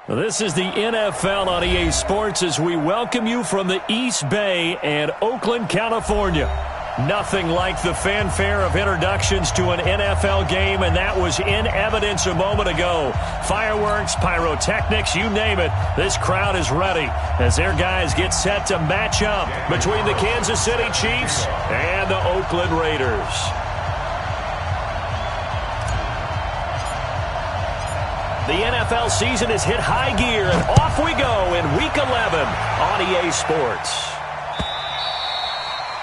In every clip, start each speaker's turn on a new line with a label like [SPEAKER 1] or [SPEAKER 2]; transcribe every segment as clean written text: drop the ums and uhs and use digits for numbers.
[SPEAKER 1] This is the NFL on EA Sports as we welcome you from the East Bay and Oakland, California. Nothing like the fanfare of introductions to an NFL game, and that was in evidence a moment ago. Fireworks, pyrotechnics, you name it. This crowd is ready as their guys get set to match up between the Kansas City Chiefs and the Oakland Raiders. The NFL season has hit high gear, and off we go in Week 11 on EA Sports.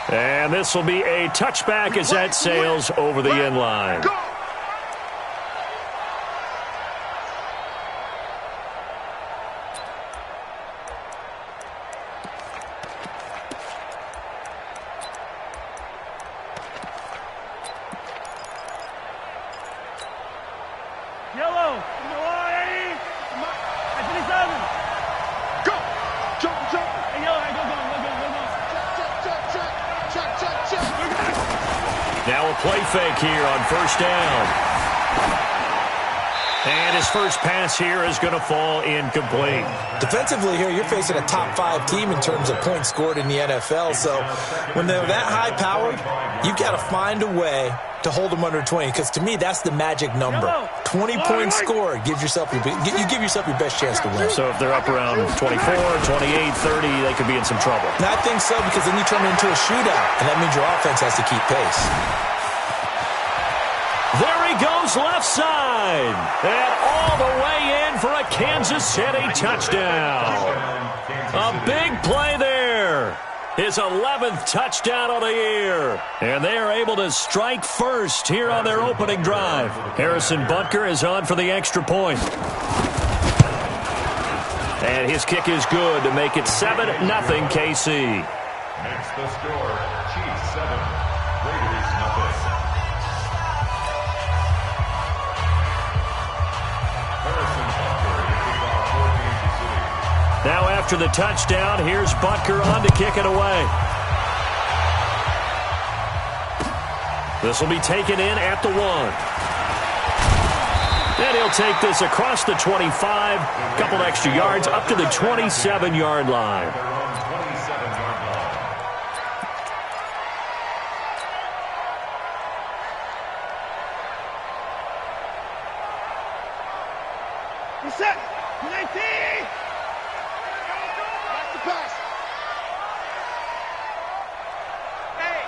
[SPEAKER 1] And this will be a touchback as that sails over the end line.
[SPEAKER 2] Yellow. Go. Jump. Hey, yellow. Go. Check.
[SPEAKER 1] Now a play fake here on first down. And his first pass here is going to fall incomplete.
[SPEAKER 3] Defensively here, you're facing a top 5 team in terms of points scored in the NFL. So when they're that high powered, you've got to find a way to hold them under 20, because to me that's the magic number. 20 points scored gives yourself you give yourself your best chance to win.
[SPEAKER 1] So if they're up around 24, 28, 30, they could be in some trouble.
[SPEAKER 3] And I think so, because then you turn it into a shootout, and that means your offense has to keep pace.
[SPEAKER 1] There he goes left side, and all the way in for a Kansas City touchdown. A big play there. His 11th touchdown of the year. And they are able to strike first here on their opening drive. Harrison Butker is on for the extra point. And his kick is good to make it 7-0 KC.
[SPEAKER 4] Makes the score, Chiefs 7, Raiders 0. Harrison Butker to kick off for Kansas City.
[SPEAKER 1] Now after the touchdown, here's Butker on to kick it away. This will be taken in at the 1. And he'll take this across the 25, a couple extra yards, up to the 27-yard line.
[SPEAKER 2] Reset. 19. Pass. Hey,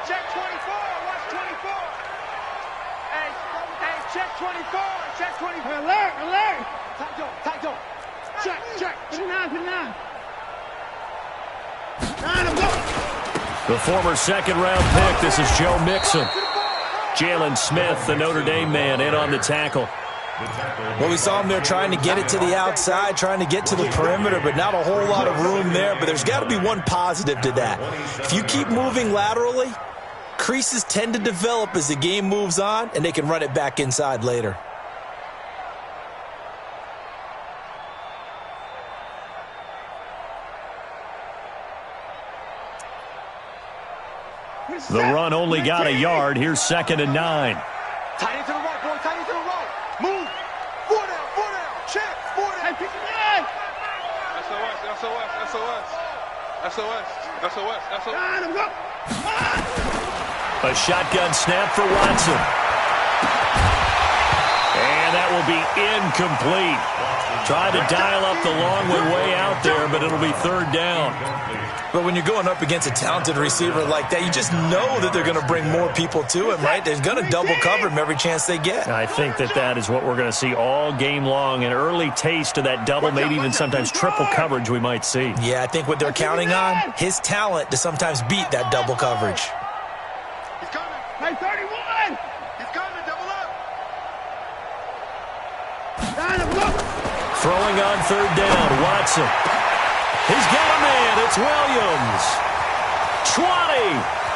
[SPEAKER 2] check 24. Watch 24. Hey, check 24. Check 24. Alert. Tight zone. Check. 29. 9, I'm going.
[SPEAKER 1] The former second-round pick, this is Joe Mixon. Jalen Smith, the Notre Dame man, in on the tackle.
[SPEAKER 3] Well, we saw him there trying to get it to the outside, trying to get to the perimeter, but not a whole lot of room there. But there's got to be one positive to that. If you keep moving laterally, creases tend to develop as the game moves on, and they can run it back inside later.
[SPEAKER 1] The run only got a yard. Here's 2nd and 9.
[SPEAKER 2] Tight into the right, boy. Tight into the right. Move. 4 down. Check. 4 down. Hey, pick it up. SOS.
[SPEAKER 1] A shotgun snap for Watson. And that will be incomplete. Tried to dial up the long way out there, but it'll be 3rd down.
[SPEAKER 3] But when you're going up against a talented receiver like that, you just know that they're going to bring more people to him, right? They're going to double cover him every chance they get.
[SPEAKER 1] I think that is what we're going to see all game long. An early taste of that double, maybe even sometimes triple coverage we might see.
[SPEAKER 3] Yeah, I think what they're counting on, his talent to sometimes beat that double coverage.
[SPEAKER 2] He's coming. Hey, 31. He's coming. Double up.
[SPEAKER 1] Throwing on 3rd down, Watson. He's got a man. It's Williams. 20,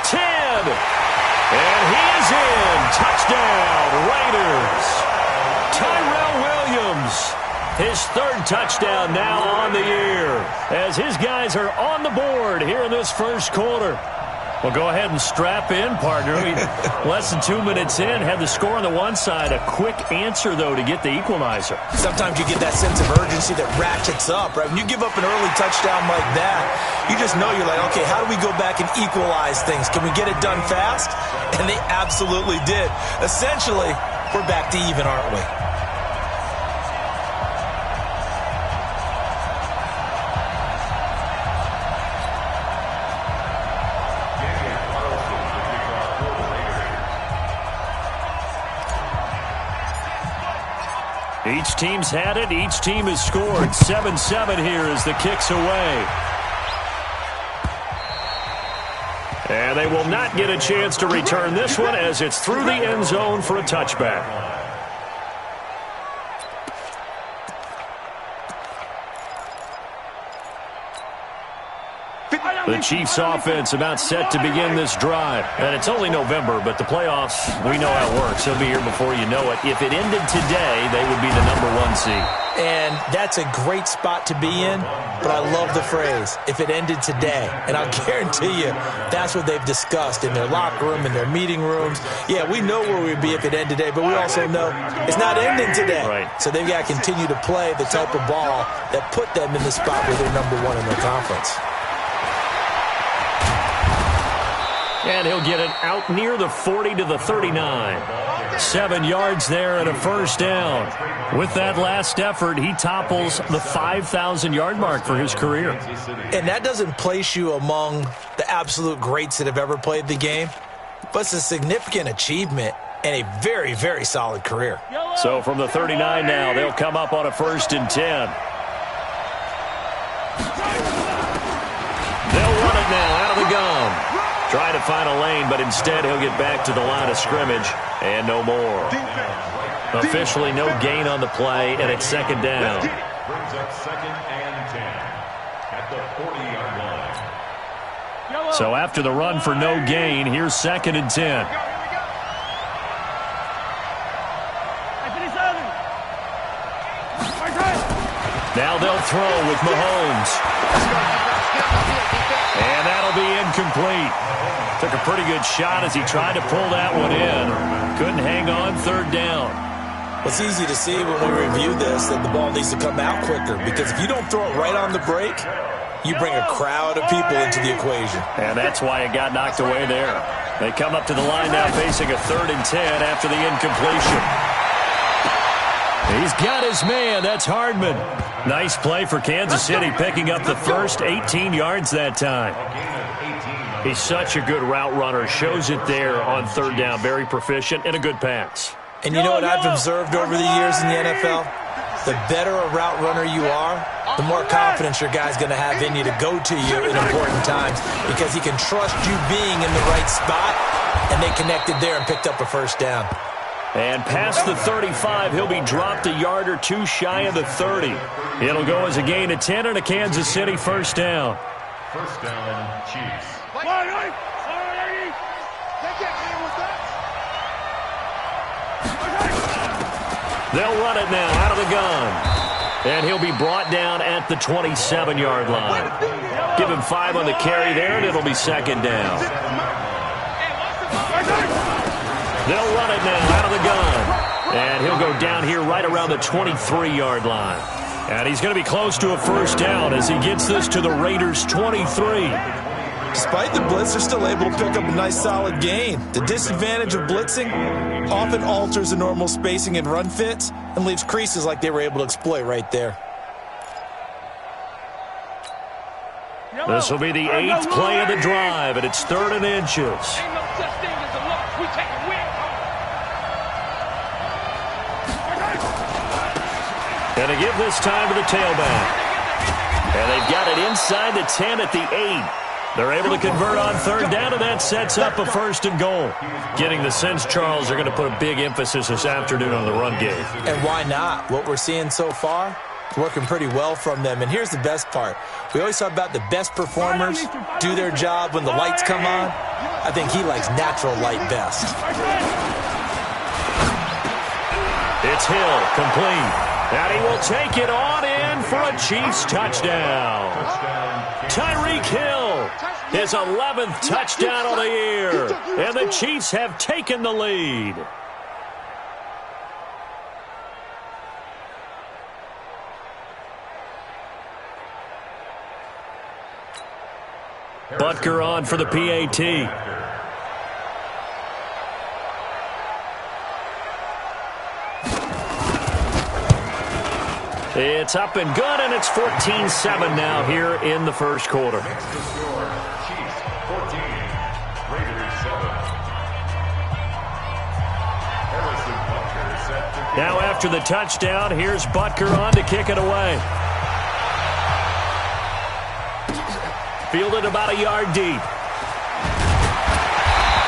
[SPEAKER 1] 10, and he is in. Touchdown, Raiders. Tyrell Williams, his 3rd touchdown now on the year, as his guys are on the board here in this first quarter. Well, go ahead and strap in, partner. Less than 2 minutes in, had the score on the one side. A quick answer, though, to get the equalizer.
[SPEAKER 3] Sometimes you get that sense of urgency that ratchets up, right? When you give up an early touchdown like that, you just know you're like, okay, how do we go back and equalize things? Can we get it done fast? And they absolutely did. Essentially, we're back to even, aren't we?
[SPEAKER 1] Each team's had it. Each team has scored. 7-7 here as the kick's away. And they will not get a chance to return this one as it's through the end zone for a touchback. The Chiefs offense about set to begin this drive. And it's only November, but the playoffs, we know how it works. They'll be here before you know it. If it ended today, they would be the #1 seed.
[SPEAKER 3] And that's a great spot to be in, but I love the phrase, if it ended today. And I'll guarantee you, that's what they've discussed in their locker room, in their meeting rooms. Yeah, we know where we'd be if it ended today, but we also know it's not ending today.
[SPEAKER 1] Right.
[SPEAKER 3] So they've got to continue to play the type of ball that put them in the spot where they're #1 in their conference.
[SPEAKER 1] And he'll get it out near the 40 to the 39. 7 yards there and a first down. With that last effort, he topples the 5,000-yard mark for his career.
[SPEAKER 3] And that doesn't place you among the absolute greats that have ever played the game, but it's a significant achievement and a very, very solid career.
[SPEAKER 1] So from the 39 now, they'll come up on a 1st and 10. They'll run it now out of the gun. Trying to find a lane, but instead he'll get back to the line of scrimmage and no more. Officially no gain on the play, and it's 2nd down.
[SPEAKER 4] Brings up 2nd and 10 at the 40-yard line.
[SPEAKER 1] So after the run for no gain, here's 2nd and 10. Now they'll throw with Mahomes. And that'll be incomplete. Took a pretty good shot as he tried to pull that one in. Couldn't hang on 3rd down.
[SPEAKER 3] It's easy to see when we review this that the ball needs to come out quicker, because if you don't throw it right on the break, you bring a crowd of people into the equation.
[SPEAKER 1] And that's why it got knocked away there. They come up to the line now facing a 3rd and 10 after the incompletion. He's got his man. That's Hardman. Nice play for Kansas City, picking up the first 18 yards that time. He's such a good route runner. Shows it there on 3rd down. Very proficient and a good pass.
[SPEAKER 3] And you know what I've observed over the years in the NFL? The better a route runner you are, the more confidence your guy's going to have in you to go to you in important times, because he can trust you being in the right spot, and they connected there and picked up a 1st down.
[SPEAKER 1] And past the 35, he'll be dropped a yard or two shy of the 30. It'll go as a gain of 10 and a Kansas City 1st down.
[SPEAKER 4] 1st down, Chiefs.
[SPEAKER 1] They'll run it now out of the gun. And he'll be brought down at the 27-yard line. Give him 5 on the carry there, and it'll be 2nd down. They'll run it now out of the gun. And he'll go down here right around the 23-yard line. And he's going to be close to a 1st down as he gets this to the Raiders' 23.
[SPEAKER 3] Despite the blitz, they're still able to pick up a nice solid gain. The disadvantage of blitzing often alters the normal spacing and run fits and leaves creases like they were able to exploit right there.
[SPEAKER 1] This will be the 8th play of the drive, and it's 3rd and inches. And they give this time to the tailback. And they've got it inside the 10 at the 8. They're able to convert on 3rd down, and that sets up a 1st and goal. Getting the sense, Charles, they're going to put a big emphasis this afternoon on the run game.
[SPEAKER 3] And why not? What we're seeing so far, working pretty well from them. And here's the best part. We always talk about the best performers do their job when the lights come on. I think he likes natural light best.
[SPEAKER 1] It's Hill, complete. And he will take it on in for a Chiefs touchdown.
[SPEAKER 4] Touchdown,
[SPEAKER 1] Tyreek Hill, his 11th touchdown of the year. And the Chiefs have taken the lead. Butker on for the PAT. It's up and good, and it's 14-7 now here in the first quarter.
[SPEAKER 4] Next to score, Chiefs 14, Raiders 7. Harrison Butker set to kick.
[SPEAKER 1] Now after the touchdown, here's Butker on to kick it away. Fielded about a yard deep.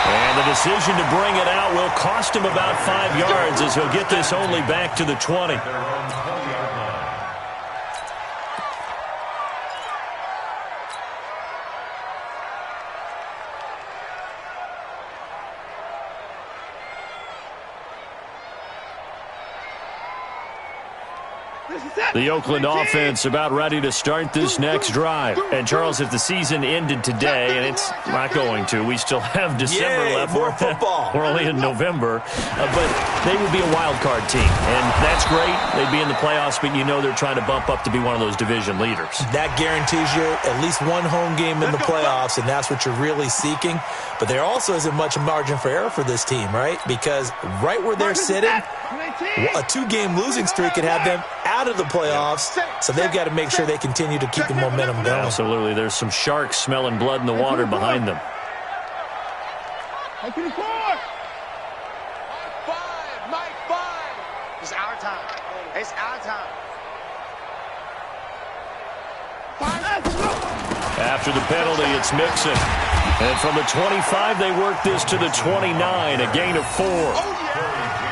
[SPEAKER 1] And the decision to bring it out will cost him about 5 yards as he'll get this only back to the 20.
[SPEAKER 4] Their own 20-yard line.
[SPEAKER 1] The Oakland offense about ready to start this next drive. And, Charles, if the season ended today, and it's not going to, we still have December left.
[SPEAKER 3] More football.
[SPEAKER 1] We're only in November. But they would be a wild card team. And that's great. They'd be in the playoffs, but you know they're trying to bump up to be one of those division leaders.
[SPEAKER 3] That guarantees you at least one home game in the playoffs, and that's what you're really seeking. But there also isn't much margin for error for this team, right? Because right where they're sitting, a 2-game losing streak could have them out of the playoffs, so they've got to make sure they continue to keep the momentum going.
[SPEAKER 1] Absolutely. There's some sharks smelling blood in the water behind them.
[SPEAKER 2] Mike 5. Mike 5. It's our time. It's our time.
[SPEAKER 1] After the penalty, it's Mixon. And from the 25, they work this to the 29, a gain of 4.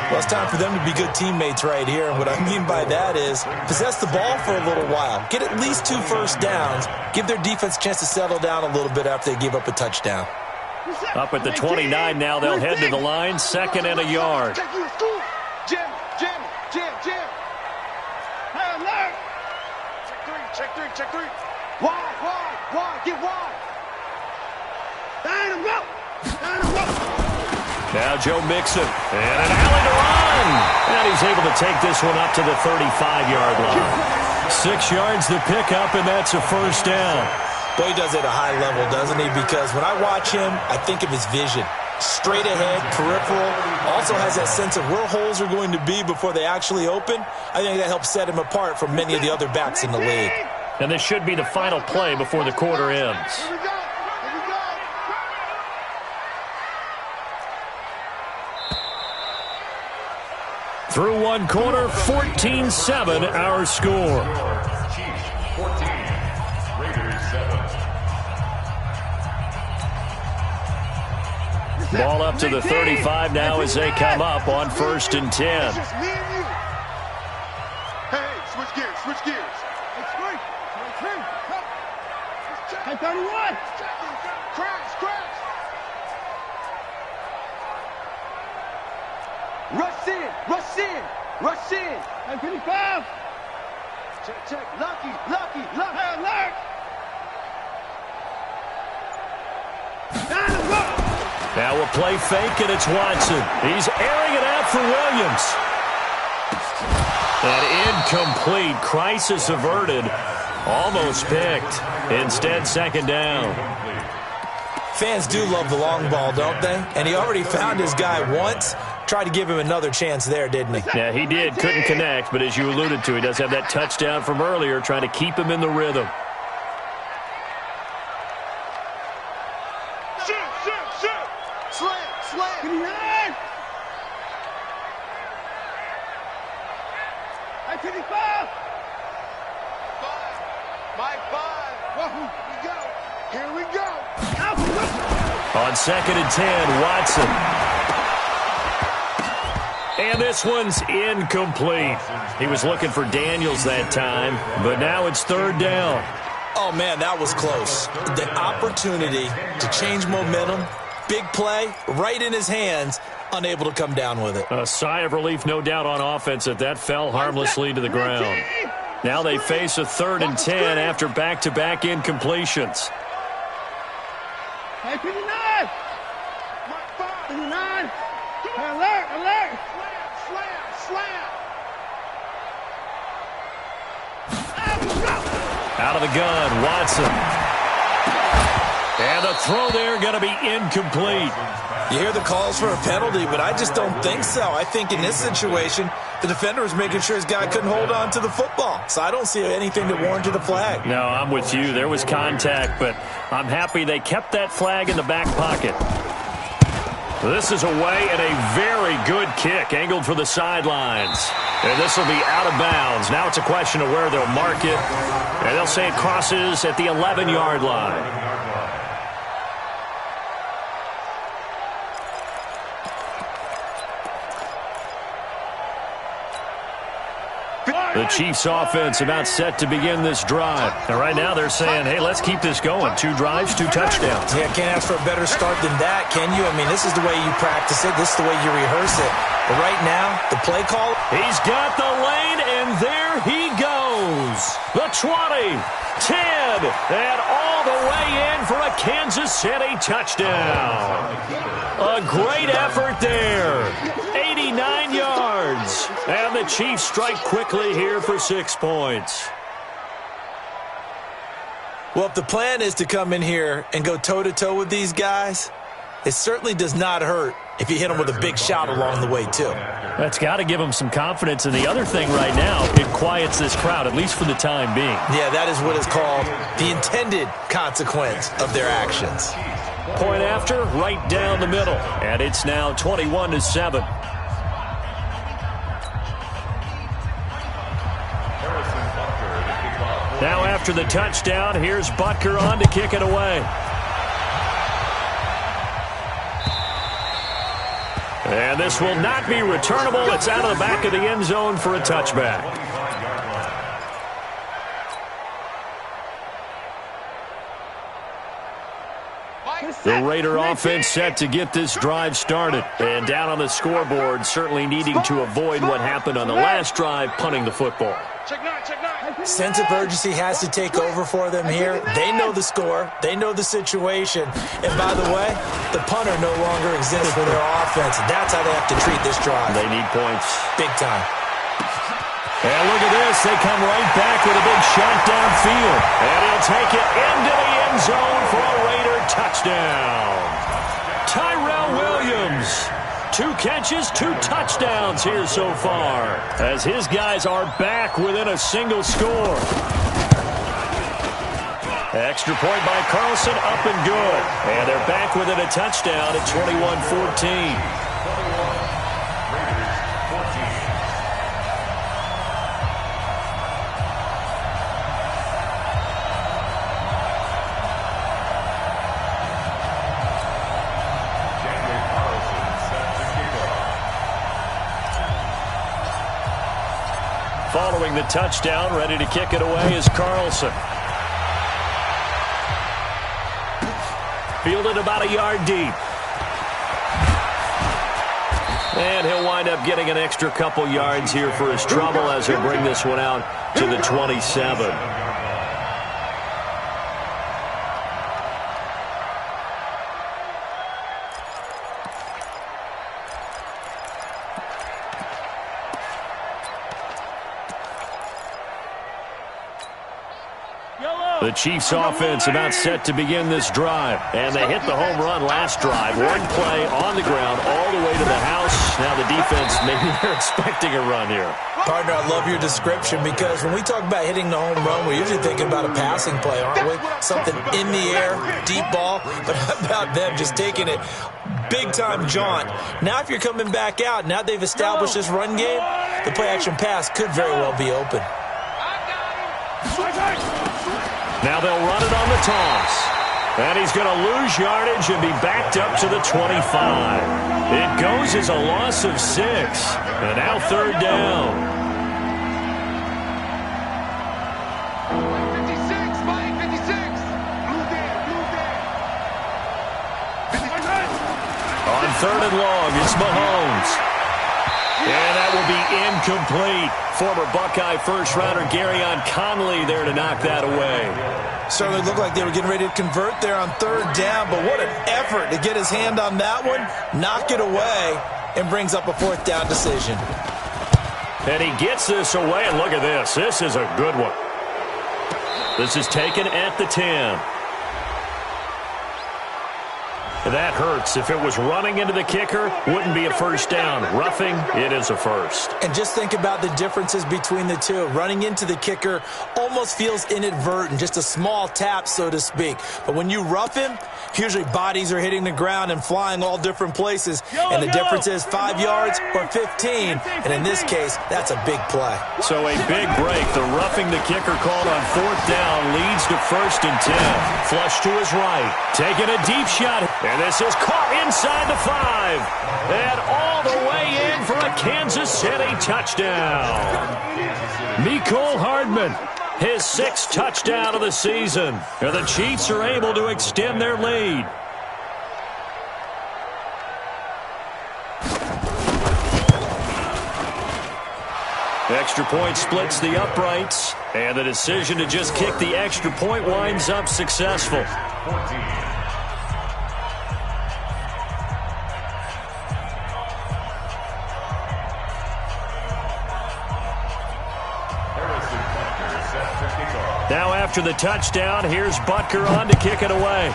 [SPEAKER 3] Well, it's time for them to be good teammates right here. And what I mean by that is possess the ball for a little while. Get at least 2 first downs. Give their defense a chance to settle down a little bit after they give up a touchdown.
[SPEAKER 1] Up at the 29 now, they'll head to the line, 2nd and a yard.
[SPEAKER 2] Jim. Hey, alert. Check 3. Wide. Get wide. Down and go.
[SPEAKER 1] Now Joe Mixon, and an alley to run. And he's able to take this one up to the 35-yard line. 6 yards the pickup, and that's a first down.
[SPEAKER 3] Boy, he does it at a high level, doesn't he? Because when I watch him, I think of his vision. Straight ahead, peripheral, also has that sense of where holes are going to be before they actually open. I think that helps set him apart from many of the other backs in the league.
[SPEAKER 1] And this should be the final play before the quarter ends.
[SPEAKER 2] Here we go.
[SPEAKER 1] Through one quarter, 14-7 our score.
[SPEAKER 4] Chiefs 14, Raiders 7.
[SPEAKER 1] Ball up to the 35 now as they come up on 1st and 10.
[SPEAKER 2] It's just me and you. Hey, switch gears. Hey, 31. Crash. Rush in. Hey, 55. Check. Lucky. Hey, alert.
[SPEAKER 1] Now a play fake, and it's Watson. He's airing it out for Williams. And incomplete. Crisis averted. Almost picked. Instead, 2nd down.
[SPEAKER 3] Fans do love the long ball, don't they? And he already found his guy once. Tried to give him another chance there, didn't he?
[SPEAKER 1] Yeah, he did. Couldn't connect, but as you alluded to, he does have that touchdown from earlier, trying to keep him in the rhythm.
[SPEAKER 2] Shoot. Slam. Give me your hand. Hey, 55. Mike 5. Here we go.
[SPEAKER 1] On 2nd and 10, Watson. And this one's incomplete. He was looking for Daniels that time, but now it's 3rd down.
[SPEAKER 3] Oh, man, that was close. The opportunity to change momentum, big play, right in his hands, unable to come down with it.
[SPEAKER 1] A sigh of relief, no doubt, on offense that fell harmlessly to the ground. Now they face a 3rd and 10 after back-to-back incompletions.
[SPEAKER 5] Hey, 59! 59! Alert, alert!
[SPEAKER 2] Slam.
[SPEAKER 1] Out of the gun, Watson. And the throw there going to be incomplete.
[SPEAKER 3] You hear the calls for a penalty, but I just don't think so. I think in this situation, the defender was making sure his guy couldn't hold on to the football. So I don't see anything that warranted a flag.
[SPEAKER 1] No, I'm with you. There was contact, but I'm happy they kept that flag in the back pocket. This is away and a very good kick, angled for the sidelines. And this will be out of bounds. Now it's a question of where they'll mark it. And they'll say it crosses at the 11-yard line. The Chiefs offense about set to begin this drive. And right now they're saying, hey, let's keep this going. 2 drives, 2 touchdowns.
[SPEAKER 3] Yeah, can't ask for a better start than that, can you? I mean, this is the way you practice it. This is the way you rehearse it. But right now, the play call.
[SPEAKER 1] He's got the lane, and there he goes. The 20, 10, and all the way in for a Kansas City touchdown. A great effort there. 89 yards. And the Chiefs strike quickly here for 6 points.
[SPEAKER 3] Well, if the plan is to come in here and go toe-to-toe with these guys, it certainly does not hurt if you hit them with a big shot along the way, too.
[SPEAKER 1] That's got to give them some confidence. And the other thing right now, it quiets this crowd, at least for the time being.
[SPEAKER 3] Yeah, that is what is called the intended consequence of their actions.
[SPEAKER 1] Point after, right down the middle. And it's now 21-7. Now after the touchdown, here's Butker on to kick it away. And this will not be returnable. It's out of the back of the end zone for a touchback. The Raider offense set to get this drive started. And down on the scoreboard, certainly needing to avoid what happened on the last drive, punting the football.
[SPEAKER 3] Sense of urgency has to take over for them here. They know the score. They know the situation. And by the way, the punter no longer exists for their offense. That's how they have to treat this drive.
[SPEAKER 1] They need points.
[SPEAKER 3] Big time.
[SPEAKER 1] And look at this. They come right back with a big shot downfield. And he'll take it into the end zone for a Raider touchdown. Tyrell Williams. 2 catches, 2 touchdowns here so far, as his guys are back within a single score. Extra point by Carlson, up and good. And they're back within a touchdown at 21-14. Following the touchdown, ready to kick it away is Carlson. Fielded about a yard deep. And he'll wind up getting an extra couple yards here for his trouble as he'll bring this one out to the 27. The Chiefs offense about set to begin this drive. And they hit the home run last drive. One play on the ground all the way to the house. Now the defense, maybe they're expecting a run here.
[SPEAKER 3] Partner, I love your description because when we talk about hitting the home run, we're usually thinking about a passing play, aren't we? Something in the air, deep ball. But how about them just taking it big-time jaunt? Now if you're coming back out, now they've established this run game, the play-action pass could very well be open.
[SPEAKER 1] Now they'll run it on the toss. And he's going to lose yardage and be backed up to the 25. It goes as a loss of 6. And now 3rd down.
[SPEAKER 2] 56, Mike, 56. Blue there.
[SPEAKER 1] On 3rd and long, it's Mahomes. And that will be incomplete. Former Buckeye first-rounder Garyon Conley there to knock that away.
[SPEAKER 3] Certainly looked like they were getting ready to convert there on third down, but what an effort to get his hand on that one, knock it away, and brings up a fourth down decision.
[SPEAKER 1] And he gets this away, and look at this. This is a good one. This is taken at the 10. That hurts. If it was running into the kicker, wouldn't be a first down. Roughing, it is a first.
[SPEAKER 3] And just think about the differences between the two. Running into the kicker almost feels inadvertent, just a small tap, so to speak. But when you rough him, usually bodies are hitting the ground and flying all different places. And the difference is 5 yards or 15. And in this case, that's a big play.
[SPEAKER 1] So a big break. The roughing the kicker called on fourth down leads to 1st and 10. Flush to his right. Taking a deep shot. And this is caught inside the 5. And all the way in for a Kansas City touchdown. Mecole Hardman, his 6th touchdown of the season. And the Chiefs are able to extend their lead. Extra point splits the uprights. And the decision to just kick the extra point winds up successful. Now after the touchdown, here's Butker on to kick it away.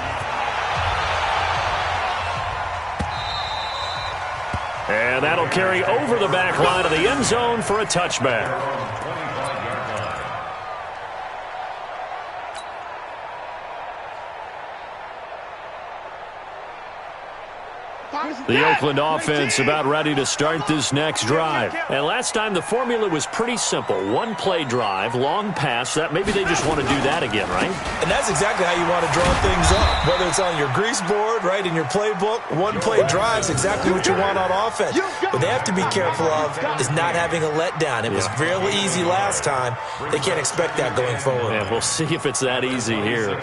[SPEAKER 1] And that'll carry over the back line of the end zone for a touchback. The Oakland offense about ready to start this next drive. And last time the formula was pretty simple. One play drive, long pass. That maybe they just want to do that again, right? And that's exactly how you want to draw things up. Whether it's on your grease board, right, in your playbook, one play drive is exactly what you want on offense. What they have to be careful of is not having a letdown. It was real easy last time. They can't expect that going forward. Yeah, we'll see if it's that easy here.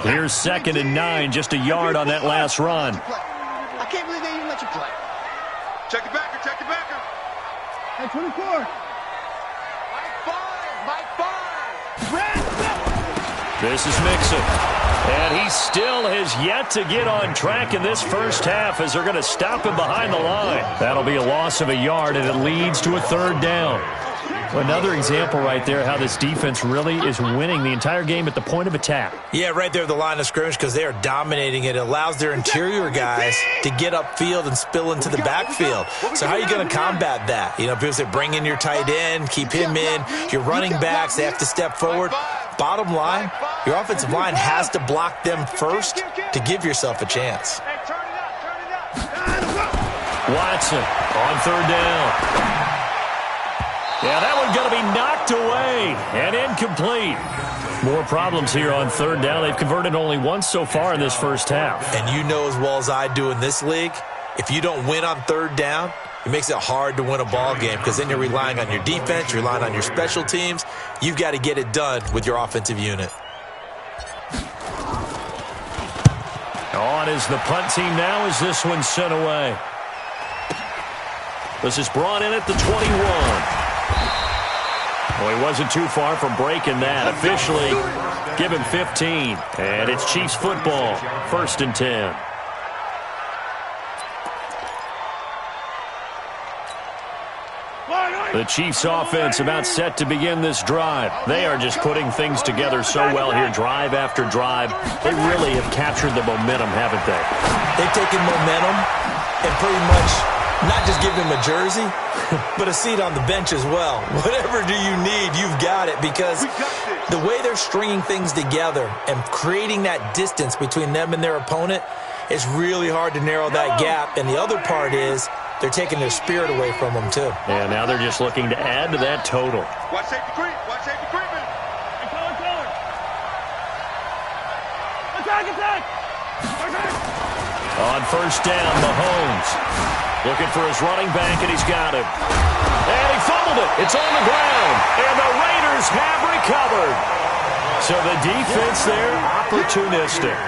[SPEAKER 1] Here's 2nd and 9, just a yard on that last run.
[SPEAKER 2] I can't believe they even let you play. Check your backer, check your backer.
[SPEAKER 5] Hey, 24.
[SPEAKER 2] Mike 5.
[SPEAKER 1] This is Mixon. And he still has yet to get on track in this first half as they're going to stop him behind the line. That'll be a loss of a yard, and it leads to a 3rd down. Another example right there how this defense really is winning the entire game at the point of attack. Yeah, right there at the line of scrimmage because they are dominating it. It allows their interior guys to get upfield and spill into the backfield. So how are you going to combat that? You know, people say bring in your tight end, keep him in. Your running backs, they have to step forward. Bottom line, your offensive line has to block them first to give yourself a chance. Watson on 3rd down. Yeah, that one's going to be knocked away and incomplete. More problems here on 3rd down. They've converted only once so far in this first half. And you know as well as I do in this league, if you don't win on 3rd down, it makes it hard to win a ball game because then you're relying on your defense, you're relying on your special teams. You've got to get it done with your offensive unit. On is the punt team now as this one's sent away. This is brought in at the 21. Well, he wasn't too far from breaking that. Officially, give him 15. And it's Chiefs football, 1st and 10. The Chiefs offense about set to begin this drive. They are just putting things together so well here, drive after drive. They really have captured the momentum, haven't they? They've taken momentum and pretty much not just give him a jersey, but a seat on the bench as well. Whatever do you need, you've got it, because the way they're stringing things together and creating that distance between them and their opponent, it's really hard to narrow that gap. And the other part is they're taking their spirit away from them, too. Yeah, now they're just looking to add to that total.
[SPEAKER 2] Watch safety creep. Watch safety creeping.
[SPEAKER 5] Hey, color. Attack.
[SPEAKER 1] On 1st down, Mahomes looking for his running back, and he's got him. And he fumbled it. It's on the ground, and the Raiders have recovered. So the defense there, opportunistic.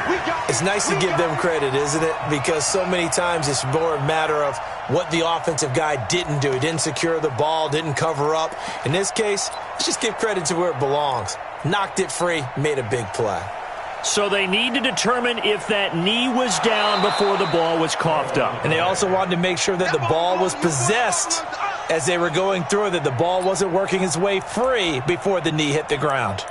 [SPEAKER 3] It's nice to give them credit, isn't it? Because so many times it's more a matter of what the offensive guy didn't do. He didn't secure the ball, didn't cover up. In this case, let's just give credit to where it belongs. Knocked it free, made a big play.
[SPEAKER 1] So they need to determine if that knee was down before the ball was coughed up.
[SPEAKER 3] And they also wanted to make sure that the ball was possessed as they were going through, that the ball wasn't working its way free before the knee hit the ground.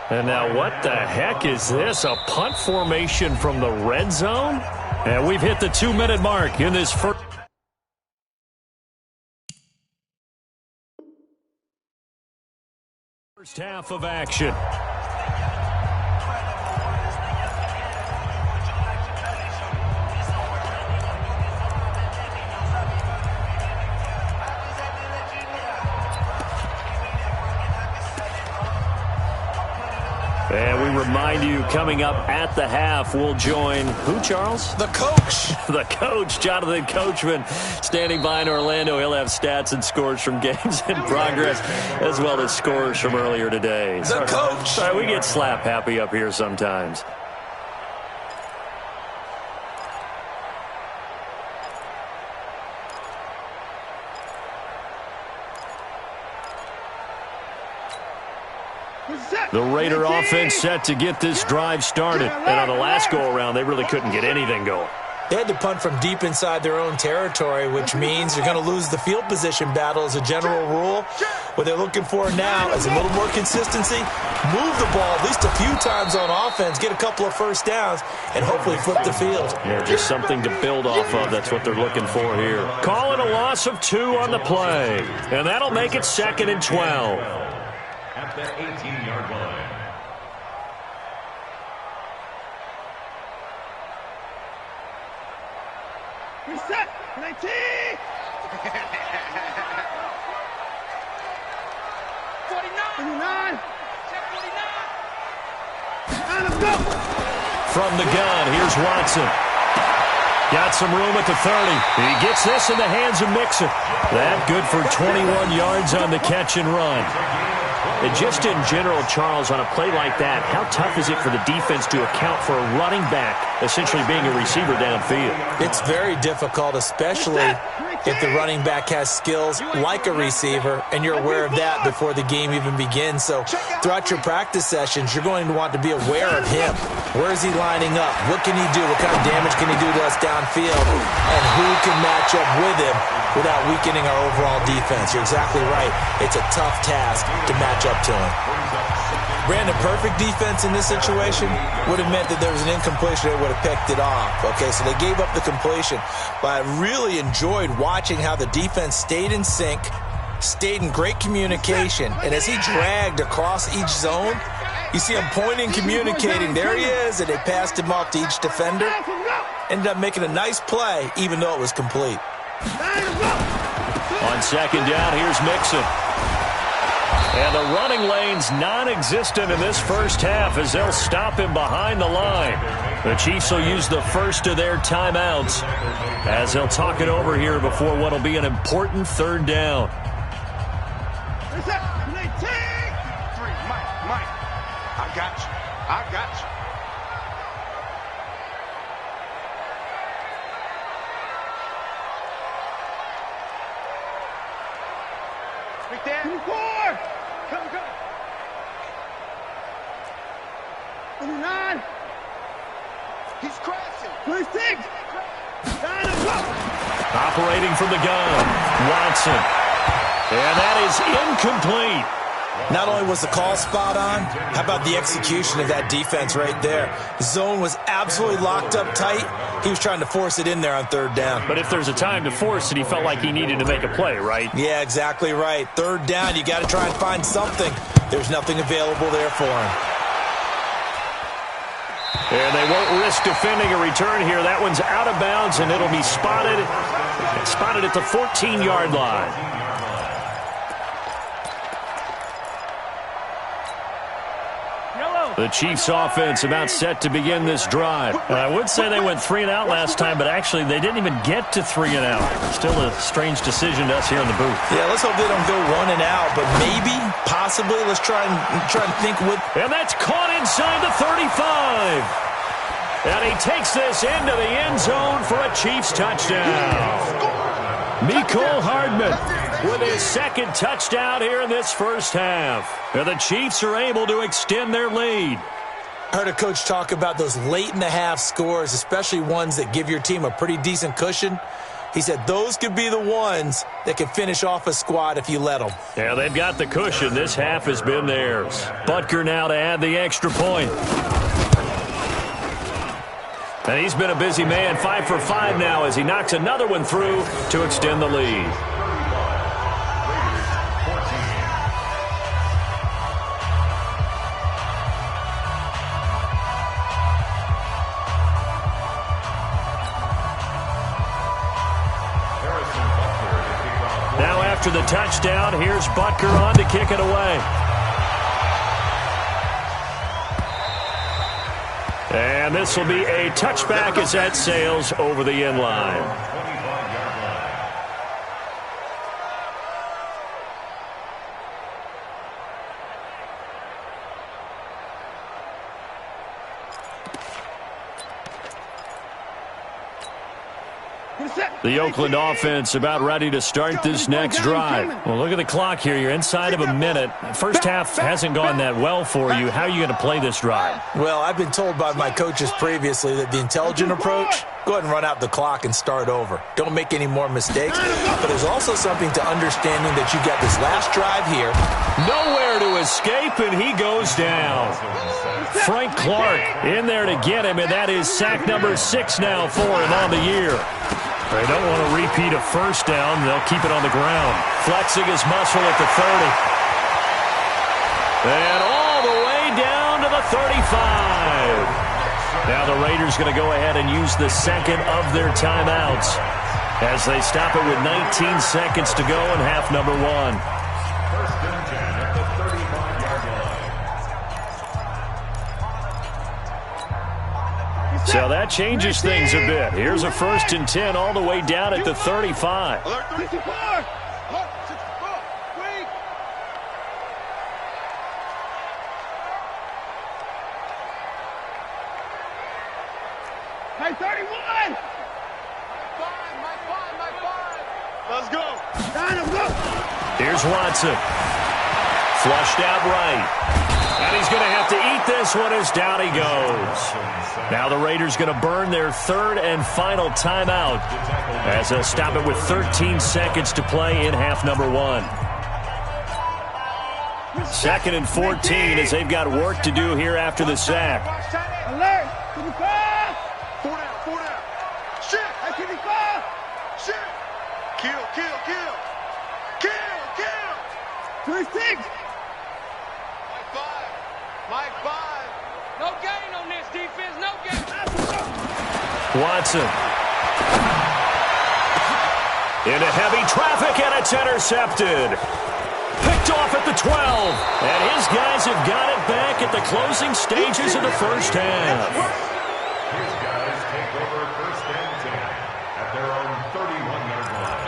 [SPEAKER 1] And now what the heck is this? A punt formation from the red zone? And we've hit the 2-minute mark in this first half of action. And we remind you, coming up at the half, we'll join who, Charles?
[SPEAKER 3] The coach.
[SPEAKER 1] The coach, Jonathan Coachman, standing by in Orlando. He'll have stats and scores from games in progress, as well as scores from earlier today.
[SPEAKER 3] The coach.
[SPEAKER 1] Sorry, we get slap happy up here sometimes. The Raider offense set to get this drive started. And on the last go-around, they really couldn't get anything going.
[SPEAKER 3] They had to punt from deep inside their own territory, which means you're going to lose the field position battle as a general rule. What they're looking for now is a little more consistency, move the ball at least a few times on offense, get a couple of first downs, and hopefully flip the field.
[SPEAKER 1] Yeah, just something to build off of. That's what they're looking for here. Call it a loss of 2 on the play. And that'll make it 2nd and 12.
[SPEAKER 4] At the 18-yard line.
[SPEAKER 5] Reset. 19.
[SPEAKER 2] 49. Check 49.
[SPEAKER 5] Let's go.
[SPEAKER 1] From the gun, here's Watson. Got some room at the 30. He gets this in the hands of Mixon. That good for 21 yards on the catch and run. And just in general, Charles, on a play like that, how tough is it for the defense to account for a running back essentially being a receiver downfield?
[SPEAKER 3] It's very difficult, especially if the running back has skills like a receiver, and you're aware of that before the game even begins. So throughout your practice sessions, you're going to want to be aware of him. Where is he lining up? What can he do? What kind of damage can he do to us downfield? And who can match up with him without weakening our overall defense? You're exactly right. It's a tough task to match up to him. Brandon, perfect defense in this situation would have meant that there was an incompletion. They would have picked it off. Okay, so they gave up the completion. But I really enjoyed watching how the defense stayed in sync, stayed in great communication, and as he dragged across each zone, you see him pointing, communicating. There he is, and they passed him off to each defender. Ended up making a nice play, even though it was complete.
[SPEAKER 1] On 2nd down, here's Mixon. And the running lane's non-existent in this first half as they'll stop him behind the line. The Chiefs will use the first of their timeouts as they'll talk it over here before what will be an important 3rd down.
[SPEAKER 2] Reset. 19. 3. Mike. I got you. Right there.
[SPEAKER 5] 24. Come. 29.
[SPEAKER 2] He's crashing.
[SPEAKER 5] 26.
[SPEAKER 1] Operating from the gun, Watson. And that is incomplete.
[SPEAKER 3] Not only was the call spot on, how about the execution of that defense right there? The zone was absolutely locked up tight. He was trying to force it in there on 3rd down.
[SPEAKER 1] But if there's a time to force it, he felt like he needed to make a play, right?
[SPEAKER 3] Yeah, exactly right. 3rd down, you got to try and find something. There's nothing available there for him.
[SPEAKER 1] And they won't risk defending a return here. That one's out of bounds, and it'll be spotted at the 14-yard line.
[SPEAKER 5] Yellow.
[SPEAKER 1] The Chiefs offense about set to begin this drive. I would say they went 3 and out last time, but actually they didn't even get to 3 and out. Still a strange decision to us here in the booth.
[SPEAKER 3] Yeah, let's hope they don't go 1 and out, but maybe, possibly, let's try and think with.
[SPEAKER 1] And that's caught inside the 35. And he takes this into the end zone for a Chiefs touchdown. Mecole Hardman with his second touchdown here in this first half. And the Chiefs are able to extend their lead.
[SPEAKER 3] I heard a coach talk about those late-in-the-half scores, especially ones that give your team a pretty decent cushion. He said those could be the ones that can finish off a squad if you let them.
[SPEAKER 1] Yeah, they've got the cushion. This half has been theirs. Butker now to add the extra point. And he's been a busy man, 5 for 5 now as he knocks another one through to extend the lead. Now after the touchdown, here's Butker on to kick it away. And this will be a touchback as that sails over the end line. The Oakland offense about ready to start this next drive. Well, look at the clock here. You're inside of a minute. First half hasn't gone that well for you. How are you going to play this drive?
[SPEAKER 3] Well, I've been told by my coaches previously that the intelligent approach, go ahead and run out the clock and start over. Don't make any more mistakes. But there's also something to understanding that you got this last drive here.
[SPEAKER 1] Nowhere to escape, and he goes down. Frank Clark in there to get him, and that is sack number 6 now for him on the year. They don't want to repeat a first down. They'll keep it on the ground. Flexing his muscle at the 30. And all the way down to the 35. Now the Raiders going to go ahead and use the second of their timeouts as they stop it with 19 seconds to go in half number 1.
[SPEAKER 4] First and 10 at the 35-yard line.
[SPEAKER 1] So that changes things a bit. Here's a 1st and 10 all the way down at the 35.
[SPEAKER 2] Alert 34. Alert 64. Wait.
[SPEAKER 5] Hey, 31!
[SPEAKER 2] My five. Let's go.
[SPEAKER 5] Down, let's go.
[SPEAKER 1] Here's Watson. Flushed out right. And he's going to have to eat this one as down he goes. Now the Raiders going to burn their 3rd and final timeout as they stop it with 13 seconds to play in half number 1. 2nd and 14 as they've got work to do here after the sack.
[SPEAKER 5] Alert! 55!
[SPEAKER 2] 4 down. Shit.
[SPEAKER 5] Hey, 55!
[SPEAKER 2] Shit. Kill.
[SPEAKER 5] 26!
[SPEAKER 2] Mike 5.
[SPEAKER 6] No gain on this defense, no gain.
[SPEAKER 1] Watson. Into heavy traffic, and it's intercepted. Picked off at the 12. And his guys have got it back at the closing stages of the first half.
[SPEAKER 4] His guys take over 1st and 10 at their own 31-yard line.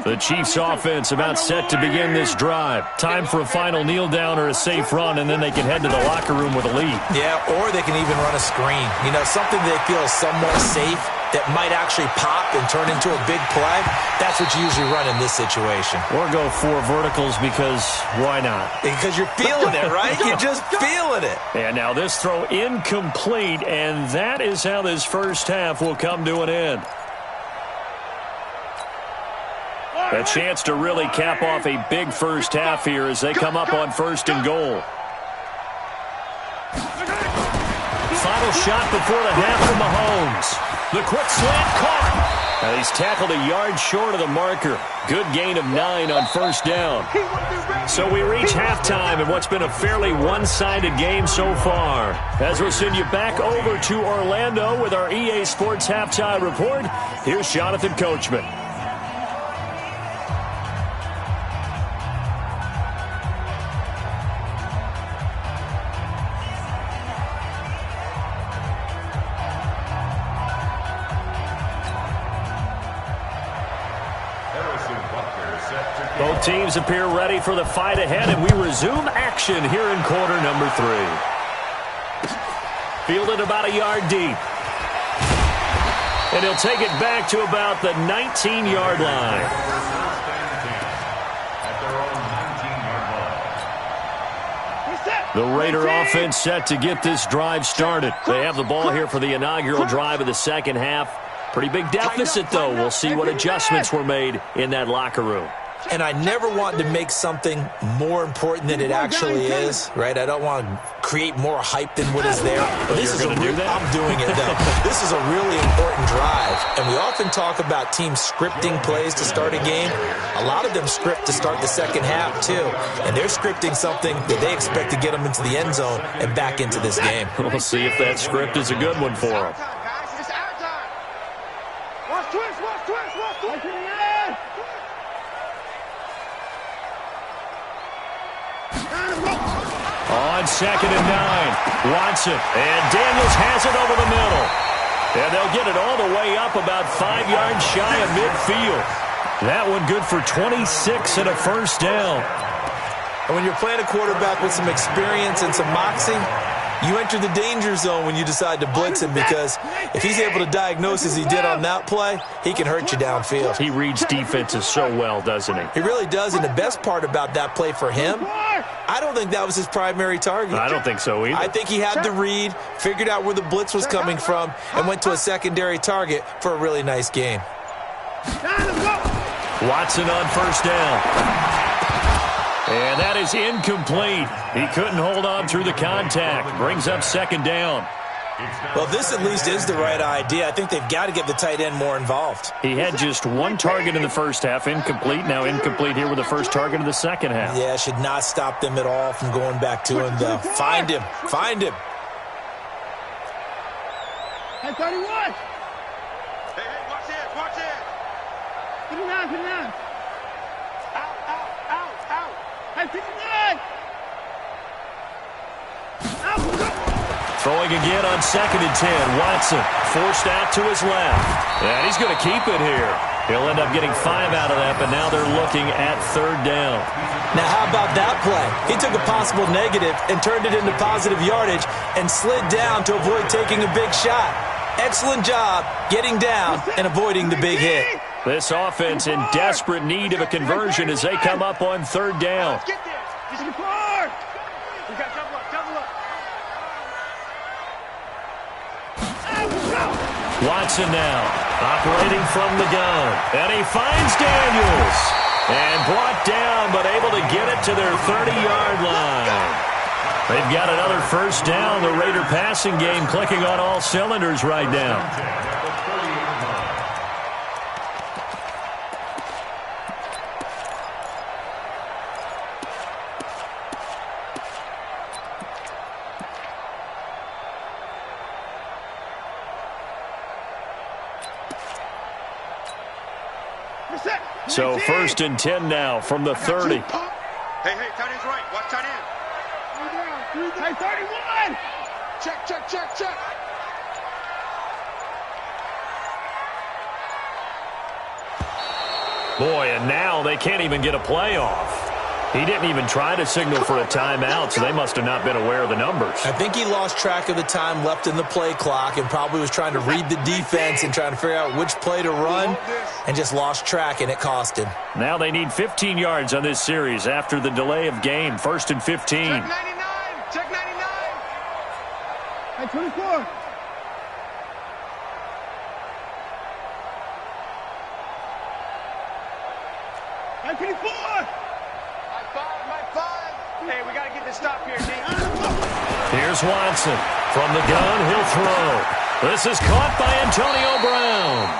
[SPEAKER 1] The Chiefs offense about set to begin this drive. Time for a final kneel down or a safe run, and then they can head to the locker room with a lead.
[SPEAKER 3] Yeah, or they can even run a screen. You know, something they feel is somewhat safe that might actually pop and turn into a big play. That's what you usually run in this situation.
[SPEAKER 1] Or go 4 verticals because why not?
[SPEAKER 3] Because you're feeling it, right? You're just feeling it.
[SPEAKER 1] And now this throw incomplete, and that is how this first half will come to an end. A chance to really cap off a big first half here as they come up on 1st and goal. Final shot before the half from Mahomes. The quick slant caught. He's tackled a yard short of the marker. Good gain of 9 on first down. So we reach halftime in what's been a fairly one-sided game so far. As we'll send you back over to Orlando with our EA Sports Halftime Report, here's Jonathan Coachman. Both teams appear ready for the fight ahead, and we resume action here in quarter number 3. Fielded about a yard deep. And he'll take it back to about the 19-yard line. The Raider offense set to get this drive started. They have the ball here for the inaugural drive of the second half. Pretty big deficit, though. We'll see what adjustments were made in that locker room.
[SPEAKER 3] And I never want to make something more important than it actually is, right? I don't want to create more hype than what is there. But this is I'm doing it, though. This is a really important drive. And we often talk about teams scripting plays to start a game. A lot of them script to start the second half, too. And they're scripting something that they expect to get them into the end zone and back into this game.
[SPEAKER 1] We'll see if that script is a good one for them.
[SPEAKER 2] Watch twist, watch twist, watch twist.
[SPEAKER 1] On 2nd and 9, Watson. And Daniels has it over the middle. And they'll get it all the way up about 5 yards shy of midfield. That one good for 26 and a first down.
[SPEAKER 3] And when you're playing a quarterback with some experience and some moxie, you enter the danger zone when you decide to blitz him, because if he's able to diagnose as he did on that play, he can hurt you downfield.
[SPEAKER 1] He reads defenses so well, doesn't he?
[SPEAKER 3] He really does, and the best part about that play for him, I don't think that was his primary target.
[SPEAKER 1] I don't think so either.
[SPEAKER 3] I think he had the read, figured out where the blitz was coming from, and went to a secondary target for a really nice gain.
[SPEAKER 1] Watson on first down. And that is incomplete. He couldn't hold on through the contact. Brings up 2nd down.
[SPEAKER 3] Well, this at least is the right idea. I think they've got to get the tight end more involved.
[SPEAKER 1] He had just 1 target in the first half, incomplete. Now incomplete here with the first target of the second half.
[SPEAKER 3] Yeah, should not stop them at all from going back to him, though. Find him. Find him.
[SPEAKER 5] Hey, 31.
[SPEAKER 2] Hey, watch it, watch it.
[SPEAKER 5] Put it down, put it down.
[SPEAKER 2] Out.
[SPEAKER 5] Hey, 59.
[SPEAKER 1] Throwing again on 2nd and 10. Watson forced out to his left. And he's going to keep it here. He'll end up getting 5 out of that, but now they're looking at 3rd down.
[SPEAKER 3] Now, how about that play? He took a possible negative and turned it into positive yardage and slid down to avoid taking a big shot. Excellent job getting down and avoiding the big hit.
[SPEAKER 1] This offense in desperate need of a conversion as they come up on 3rd down.
[SPEAKER 2] Get there.
[SPEAKER 5] Get the 4.
[SPEAKER 2] We got double up, double up.
[SPEAKER 1] Watson now operating from the gun. And he finds Daniels. And brought down, but able to get it to their 30-yard line. They've got another first down. The Raider passing game clicking on all cylinders right now. So 1st and 10 now from the 30.
[SPEAKER 2] Hey, tight end's right. Watch tight end.
[SPEAKER 5] Hey, 31.
[SPEAKER 2] Check.
[SPEAKER 1] Boy, and now they can't even get a play off. He didn't even try to signal for a timeout, so they must have not been aware of the numbers.
[SPEAKER 3] I think he lost track of the time left in the play clock and probably was trying to read the defense and trying to figure out which play to run and just lost track, and it cost him.
[SPEAKER 1] Now they need 15 yards on this series after the delay of game. 1st and 15.
[SPEAKER 2] Check 99. Check 99.
[SPEAKER 5] Hey, 24. Hey, 24.
[SPEAKER 2] Hey, we got to get this stop here, D.
[SPEAKER 1] Here's Watson. From the gun, he'll throw. This is caught by Antonio Brown.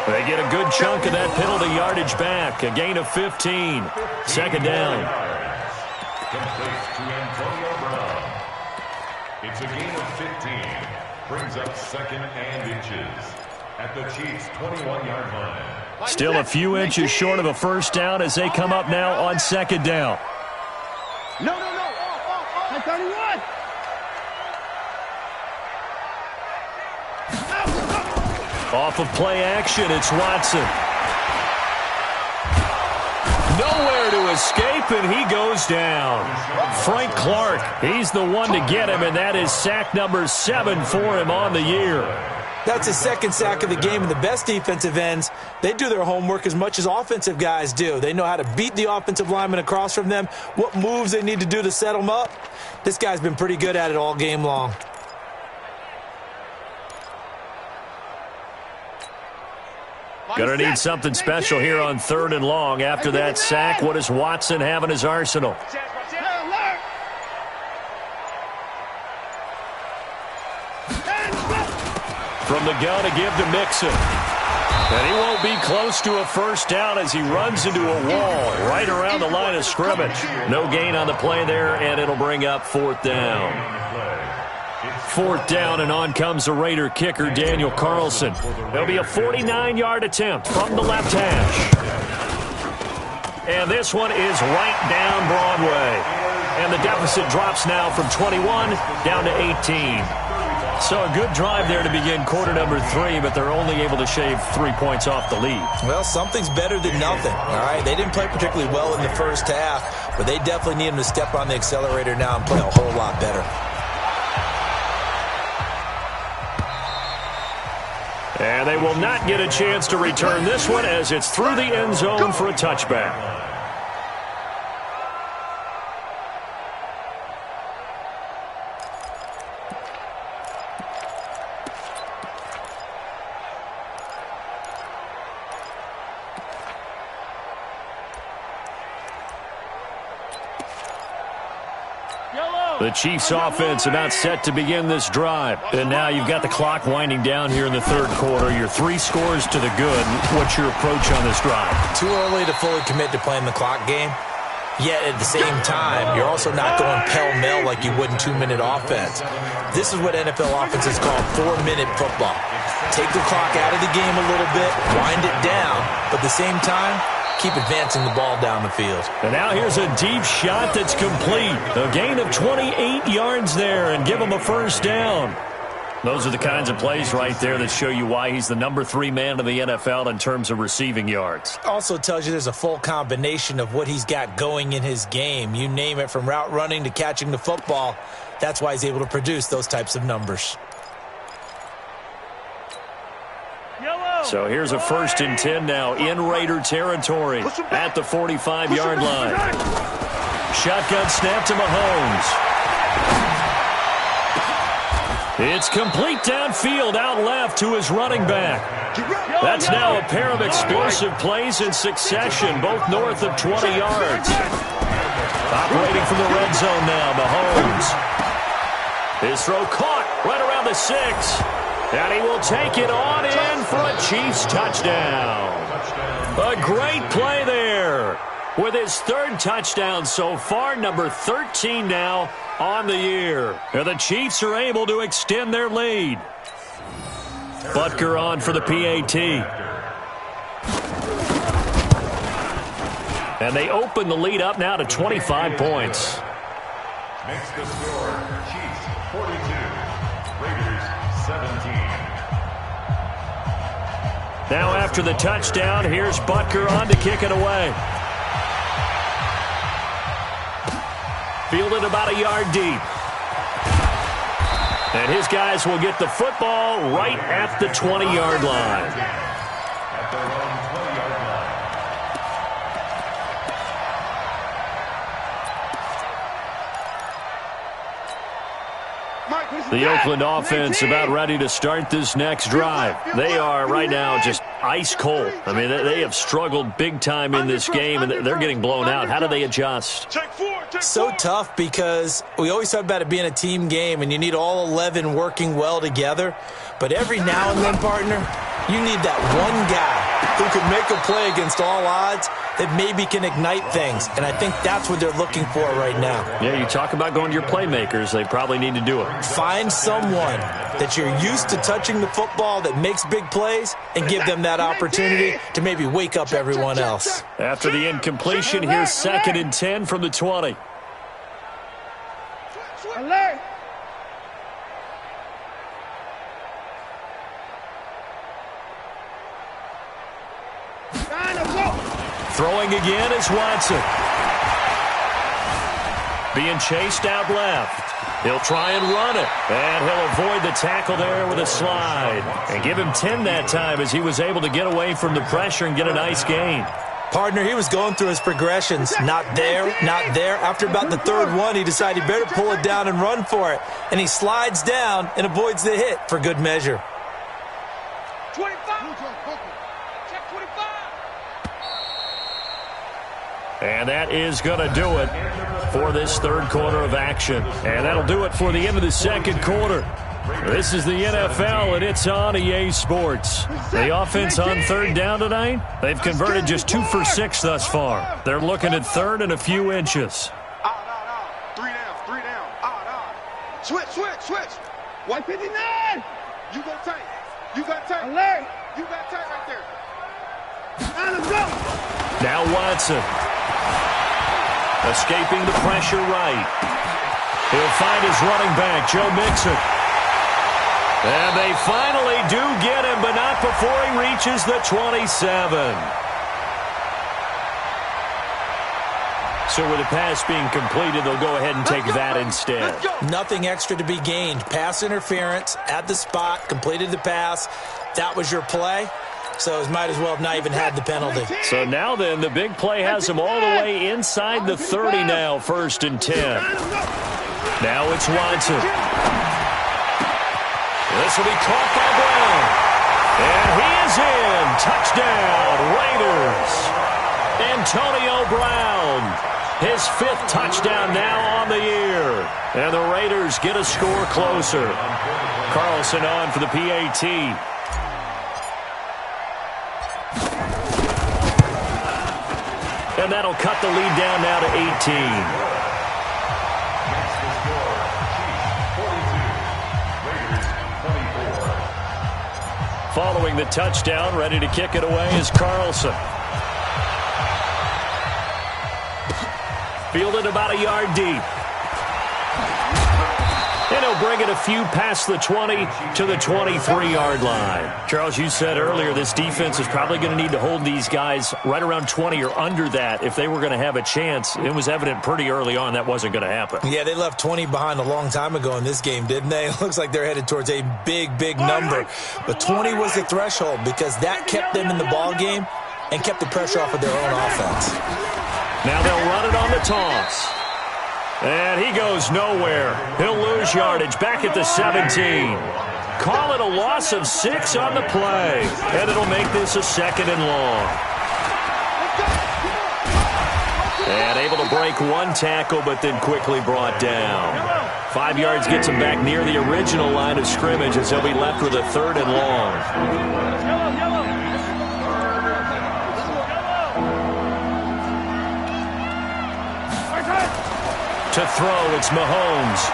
[SPEAKER 1] They get a good chunk of that penalty yardage back. A gain of 15. Second down.
[SPEAKER 4] Complete to Antonio Brown. It's a gain of 15. Brings up second and inches at the Chiefs' 21-yard line.
[SPEAKER 1] Still a few inches short of a first down as they come up now on second down.
[SPEAKER 2] No. Off.
[SPEAKER 5] 31.
[SPEAKER 1] Off of play action, it's Watson. Nowhere to escape, and he goes down. Frank Clark, he's the one to get him, and that is sack number 7 for him on the year.
[SPEAKER 3] That's his second sack of the game, and the best defensive ends, they do their homework as much as offensive guys do. They know how to beat the offensive lineman across from them, what moves they need to do to set them up. This guy's been pretty good at it all game long.
[SPEAKER 1] Gonna need something special here on 3rd and long. After that sack, what does Watson have in his arsenal? From the gun to give to Mixon. And he won't be close to a first down as he runs into a wall right around the line of scrimmage. No gain on the play there, and it'll bring up 4th down. 4th down, and on comes the Raider kicker, Daniel Carlson. There'll be a 49-yard attempt from the left hash. And this one is right down Broadway. And the deficit drops now from 21 down to 18. So a good drive there to begin quarter number 3, but they're only able to shave 3 points off the lead.
[SPEAKER 3] Well, something's better than nothing, all right? They didn't play particularly well in the first half, but they definitely need him to step on the accelerator now and play a whole lot better.
[SPEAKER 1] And they will not get a chance to return this one as it's through the end zone for a touchback. The Chiefs offense about set to begin this drive. And now you've got the clock winding down here in the 3rd quarter. Your 3 scores to the good. What's your approach on this drive?
[SPEAKER 3] Too early to fully commit to playing the clock game. Yet at the same time, you're also not going pell-mell like you would in 2-minute offense. This is what NFL offenses call 4-minute football. Take the clock out of the game a little bit, wind it down, but at the same time, keep advancing the ball down the field.
[SPEAKER 1] And now here's a deep shot that's complete. A gain of 28 yards there and give him a first down. Those are the kinds of plays right there that show you why he's the number 3 man in the NFL in terms of receiving yards.
[SPEAKER 3] Also tells you there's a full combination of what he's got going in his game. You name it, from route running to catching the football. That's why he's able to produce those types of numbers.
[SPEAKER 1] So here's a 1st and 10 now in Raider territory at the 45-yard line. Shotgun snap to Mahomes. It's complete downfield out left to his running back. That's now a pair of explosive plays in succession, both north of 20 yards. Operating from the red zone now, Mahomes. His throw caught right around the 6. And he will take it on in for a Chiefs touchdown. A great play there with his 3rd touchdown so far, number 13 now on the year. And the Chiefs are able to extend their lead. Butker on for the PAT. And they open the lead up now to 25 points.
[SPEAKER 4] Makes the score Chiefs 42, Raiders 17.
[SPEAKER 1] Now after the touchdown, here's Butker on to kick it away. Fielded about a yard deep. And his guys will get the football right at the 20-yard line.
[SPEAKER 4] At their own 20-yard line.
[SPEAKER 1] The Oakland offense about ready to start this next drive. They are right now just ice cold. I mean, they have struggled big time in this game, and they're getting blown out. How do they adjust?
[SPEAKER 3] So tough, because we always talk about it being a team game, and you need all 11 working well together. But every now and then, partner, You need that one guy who can make a play against all odds that maybe can ignite things. And I think that's what they're looking for right now.
[SPEAKER 1] Yeah, you talk about going to your playmakers. They probably need to do it.
[SPEAKER 3] Find someone that you're used to touching the football that makes big plays and give them that opportunity to maybe wake up everyone else.
[SPEAKER 1] After the incompletion, here's 2nd and 10 from the 20.
[SPEAKER 5] Alert!
[SPEAKER 1] Throwing again is Watson. Being chased out left. He'll try and run it. And he'll avoid the tackle there with a slide. And give him 10 that time as he was able to get away from the pressure and get a nice gain.
[SPEAKER 3] Partner, he was going through his progressions. Not there, not there. After about the third one, he decided he better pull it down and run for it. And he slides down and avoids the hit for good measure.
[SPEAKER 6] 25. Check 25.
[SPEAKER 1] And that is going to do it for this third quarter of action. And that'll do it for the end of the second quarter. This is the NFL, and it's on EA Sports. The offense on third down tonight, they've converted just 2 for 6 thus far. They're looking at third and a few inches.
[SPEAKER 2] Three down. Switch.
[SPEAKER 5] 159!
[SPEAKER 2] You go tight.
[SPEAKER 5] Alert!
[SPEAKER 2] You got tight right there.
[SPEAKER 5] Let's go!
[SPEAKER 1] Now Watson. Escaping the pressure right. He'll find his running back, Joe Mixon. And they finally do get him, but not before he reaches the 27. So with the pass being completed, they'll go ahead and take that instead.
[SPEAKER 3] Nothing extra to be gained. Pass interference at the spot, completed the pass. That was your play. So it might as well have not even had the penalty.
[SPEAKER 1] So now then, the big play has him all the way inside the 30 now, 1st and 10. Now it's Watson. This will be caught by Brown. And he is in. Touchdown, Raiders. Antonio Brown. His 5th touchdown now on the year. And the Raiders get a score closer. Carlson on for the PAT. And that'll cut the lead down now to 18. Following the touchdown, ready to kick it away is Carlson. Fielded about a yard deep. And he'll bring it a few past the 20 to the 23-yard line. Charles, you said earlier this defense is probably going to need to hold these guys right around 20 or under that if they were going to have a chance. It was evident pretty early on that wasn't going to happen.
[SPEAKER 3] Yeah, they left 20 behind a long time ago in this game, didn't they? It looks like they're headed towards a big number. But 20 was the threshold because that kept them in the ball game and kept the pressure off of their own offense.
[SPEAKER 1] Now they'll run it on the toss. And he goes nowhere. He'll lose yardage back at the 17. Call it a loss of 6 on the play. And it'll make this a 2nd and long. And able to break one tackle, but then quickly brought down. 5 yards gets him back near the original line of scrimmage as he'll be left with a 3rd and long. To throw, it's Mahomes.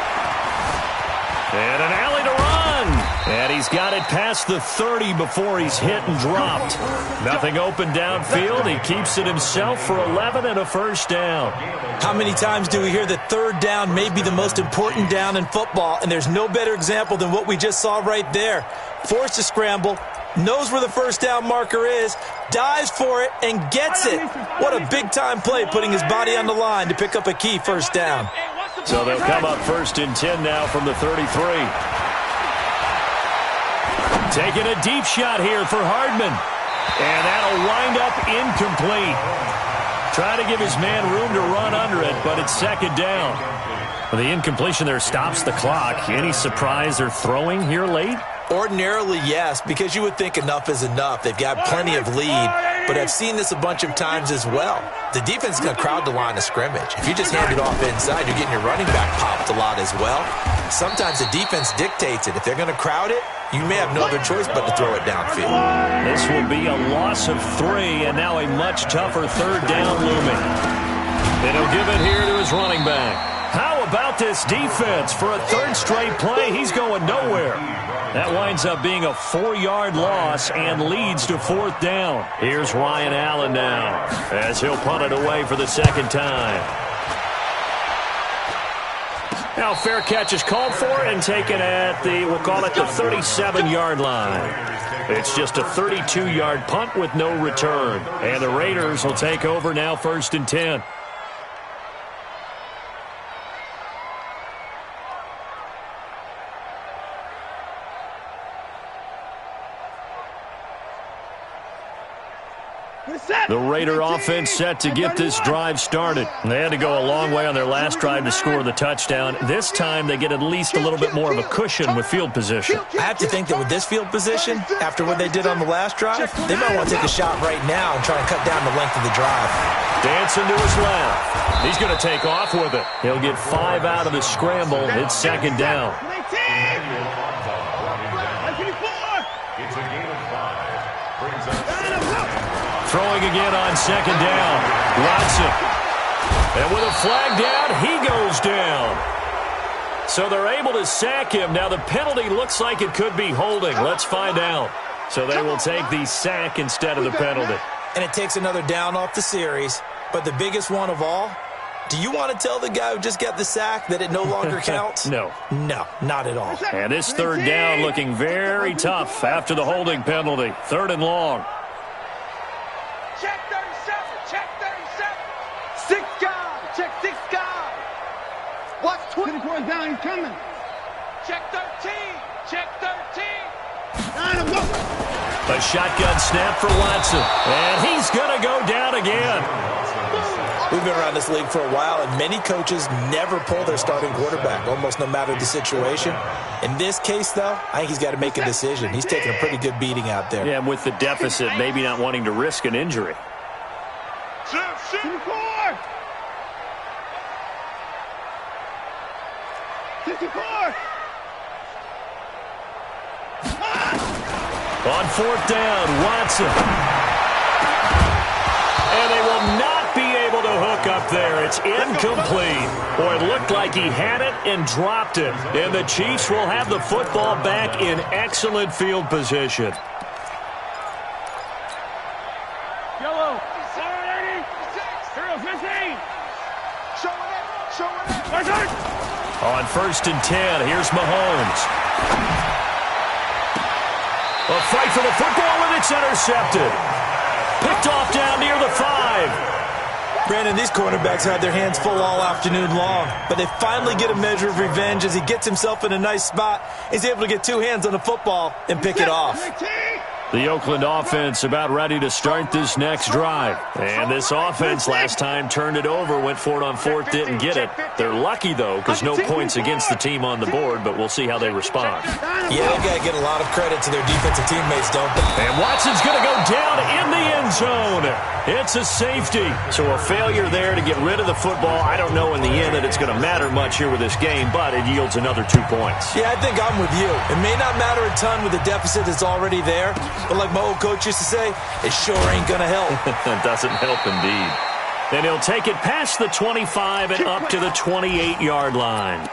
[SPEAKER 1] And an alley to run. And he's got it past the 30 before he's hit and dropped. Nothing open downfield. He keeps it himself for 11 and a 1st down.
[SPEAKER 3] How many times do we hear that 3rd down may be the most important down in football? And there's no better example than what we just saw right there. Forced to scramble, knows where the 1st down marker is, dives for it, and gets it. What a big-time play, putting his body on the line to pick up a key 1st down.
[SPEAKER 1] So they'll come up 1st and 10 now from the 33. Taking a deep shot here for Hardman. And that'll wind up incomplete. Trying to give his man room to run under it, but it's 2nd down. Well, the incompletion there stops the clock. Any surprise they're throwing here late?
[SPEAKER 3] Ordinarily, yes, because you would think enough is enough. They've got plenty of lead, but I've seen this a bunch of times as well. The defense is going to crowd the line of scrimmage. If you just hand it off inside, you're getting your running back popped a lot as well. Sometimes the defense dictates it. If they're going to crowd it, you may have no other choice but to throw it downfield.
[SPEAKER 1] This will be a loss of 3, and now a much tougher third down looming. And he'll give it here to his running back. How about this defense? For a third straight play, he's going nowhere. That winds up being a 4-yard loss and leads to 4th down. Here's Ryan Allen now as he'll punt it away for the second time. Now fair catch is called for and taken at the, we'll call it the 37-yard line. It's just a 32-yard punt with no return. And the Raiders will take over now 1st and 10. The Raider offense set to get this drive started. They had to go a long way on their last drive to score the touchdown. This time they get at least a little bit more of a cushion with field position.
[SPEAKER 3] I have to think that with this field position, after what they did on the last drive, they might want to take a shot right now and try and cut down the length of the drive.
[SPEAKER 1] Dancing to his left. He's going to take off with it. He'll get 5 out of the scramble. It's 2nd down.
[SPEAKER 4] It's a gain of 5. Brings up
[SPEAKER 1] Throwing again on 2nd down. Watson. And with a flag down, he goes down. So they're able to sack him. Now the penalty looks like it could be holding. Let's find out. So they will take the sack instead of the penalty.
[SPEAKER 3] And it takes another down off the series. But the biggest one of all, do you want to tell the guy who just got the sack that it no longer counts?
[SPEAKER 1] No.
[SPEAKER 3] No, not at all.
[SPEAKER 1] And this 3rd down looking very tough after the holding penalty. 3rd and long.
[SPEAKER 6] Check 37. Check 37.
[SPEAKER 2] 6 guys. Check 6 guys. Watch
[SPEAKER 5] 24 down. He's coming.
[SPEAKER 6] Check 13. Check 13.
[SPEAKER 1] A shotgun snap for Watson. And he's going to go down again.
[SPEAKER 3] We've been around this league for a while, and many coaches never pull their starting quarterback, almost no matter the situation. In this case, though, I think he's got to make a decision. He's taking a pretty good beating out there.
[SPEAKER 1] Yeah, and with the deficit, maybe not wanting to risk an injury.
[SPEAKER 5] 54. 54.
[SPEAKER 1] On 4th down, Watson. And they will not be able to hook up there. It's incomplete. Boy, it looked like he had it and dropped it. And the Chiefs will have the football back in excellent field position.
[SPEAKER 5] Yellow. 780. 15.
[SPEAKER 2] Showing it. Showing it.
[SPEAKER 1] On 1st and 10, here's Mahomes. A fight for the football, and it's intercepted. Picked off down near the 5.
[SPEAKER 3] Brandon, these cornerbacks had their hands full all afternoon long, but they finally get a measure of revenge as he gets himself in a nice spot. He's able to get 2 hands on the football and pick it off.
[SPEAKER 1] The Oakland offense about ready to start this next drive. And this offense last time turned it over, went for it on 4th, didn't get it. They're lucky, though, because no points against the team on the board, but we'll see how they respond.
[SPEAKER 3] Yeah, they got to get a lot of credit to their defensive teammates, don't they?
[SPEAKER 1] And Watson's going to go down in the end zone. It's a safety. So a failure there to get rid of the football. I don't know in the end that it's going to matter much here with this game, but it yields another 2 points.
[SPEAKER 3] Yeah, I think I'm with you. It may not matter a ton with the deficit that's already there, but like my old coach used to say, it sure ain't going to help.
[SPEAKER 1] It doesn't help indeed. And he'll take it past the 25 and up to the 28-yard line.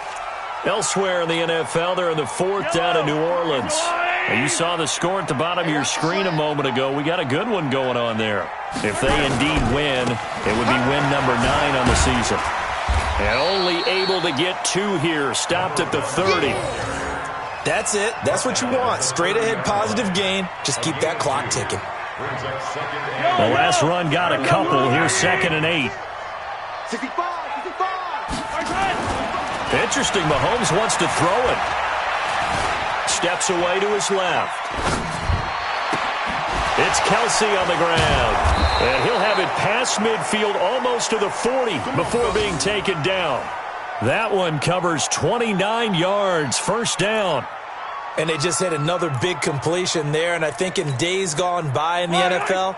[SPEAKER 1] Elsewhere in the NFL, they're in the 4th down in New Orleans. And you saw the score at the bottom of your screen a moment ago. We got a good one going on there. If they indeed win, it would be win number 9 on the season. And only able to get 2 here, stopped at the 30.
[SPEAKER 3] That's it. That's what you want. Straight ahead positive gain. Just keep that clock ticking.
[SPEAKER 1] The last run got a couple. Here's 2nd and 8.
[SPEAKER 2] 65.
[SPEAKER 1] Interesting. Mahomes wants to throw it. Steps away to his left. It's Kelsey on the ground. And he'll have it past midfield almost to the 40 before being taken down. That one covers 29 yards. 1st down.
[SPEAKER 3] And they just hit another big completion there. And I think in days gone by in the NFL,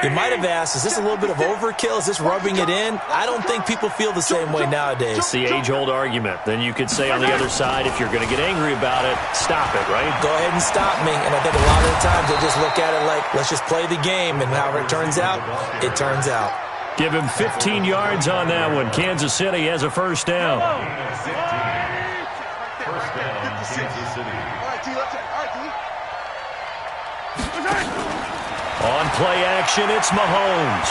[SPEAKER 3] you might have asked, is this a little bit of overkill? Is this rubbing it in? I don't think people feel the same way nowadays.
[SPEAKER 1] It's the age-old argument. Then you could say on the other side, if you're going to get angry about it, stop it, right?
[SPEAKER 3] Go ahead and stop me. And I think a lot of the times they just look at it like, let's just play the game. And however it turns out, it turns out.
[SPEAKER 1] Give him 15 yards on that one. Kansas City has a first down.
[SPEAKER 4] First down, Kansas City.
[SPEAKER 1] On play action, it's Mahomes.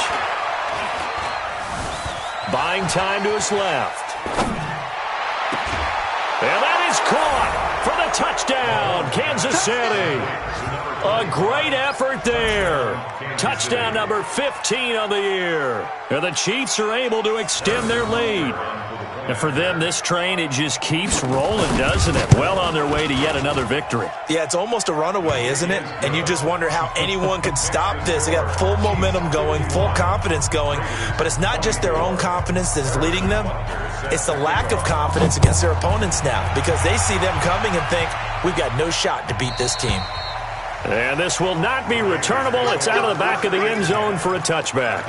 [SPEAKER 1] Buying time to his left. And that is caught for the touchdown, Kansas City. A great effort there. Touchdown number 15 on the year. And the Chiefs are able to extend their lead. And for them, this train, it just keeps rolling, doesn't it? Well on their way to yet another victory.
[SPEAKER 3] Yeah, it's almost a runaway, isn't it? And you just wonder how anyone could stop this. They got full momentum going, full confidence going. But it's not just their own confidence that is leading them. It's the lack of confidence against their opponents now because they see them coming and think, we've got no shot to beat this team.
[SPEAKER 1] And this will not be returnable. It's out of the back of the end zone for a touchback.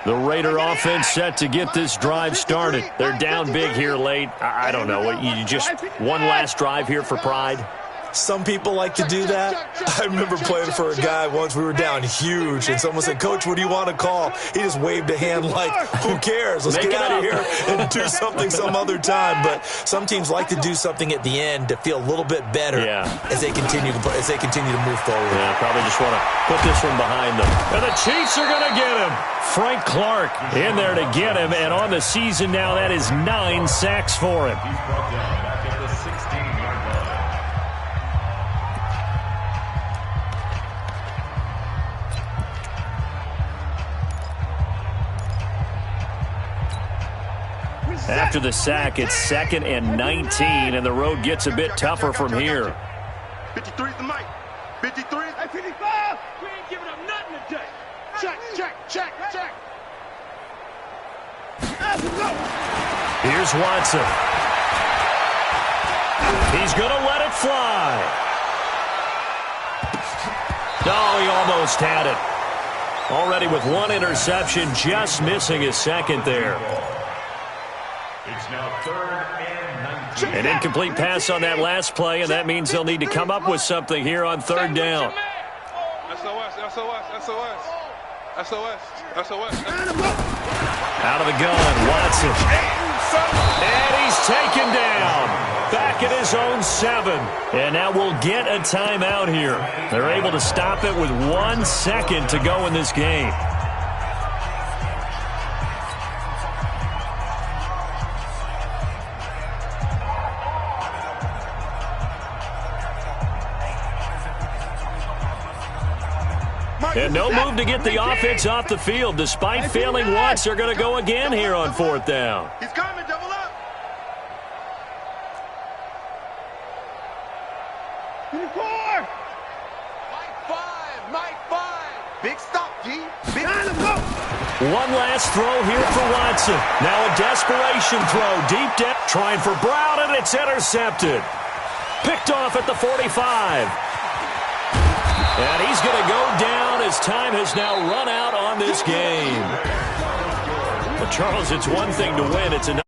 [SPEAKER 1] The Raider offense set to get this drive started. They're down big here late. I don't know. You just one last drive here for pride?
[SPEAKER 3] Some people like to do that. I remember playing for a guy once. We were down huge, and someone said, Coach, what do you want to call? He just waved a hand like, who cares? Let's get out of here and do something some other time. But some teams like to do something at the end to feel a little bit better as they continue to move forward.
[SPEAKER 1] Yeah, probably just want to put this one behind them. And the Chiefs are going to get him. Frank Clark in there to get him, and on the season now, that is 9 sacks for him.
[SPEAKER 4] He's brought down back at the 16-yard line.
[SPEAKER 1] After the sack, it's 2nd and 19, and the road gets a bit tougher from here.
[SPEAKER 2] 53's the mic. 53.
[SPEAKER 5] Hey, 55! We ain't giving up nothing today.
[SPEAKER 2] Check.
[SPEAKER 5] Let's go!
[SPEAKER 1] Here's Watson. He's going to let it fly. Oh, he almost had it. Already with one interception, just missing his second there.
[SPEAKER 4] It's now 3rd and 19.
[SPEAKER 1] An incomplete pass on that last play, and that means they'll need to come up with something here on 3rd down.
[SPEAKER 5] SOS.
[SPEAKER 1] Out of the gun, Watson. And he's taken down. Back at his own 7. And now we'll get a timeout here. They're able to stop it with 1 second to go in this game. And no move to get the offense off the field. Despite failing once, they're going to go again here on 4th down.
[SPEAKER 2] He's coming, double up.
[SPEAKER 5] 24!
[SPEAKER 2] Mike 5. Big stop, G. Big
[SPEAKER 5] Go!
[SPEAKER 1] One last throw here for Watson. Now a desperation throw. Deep depth, trying for Brown, and it's intercepted. Picked off at the 45. And he's going to go down as time has now run out on this game. Well, Charles, it's one thing to win. It's another.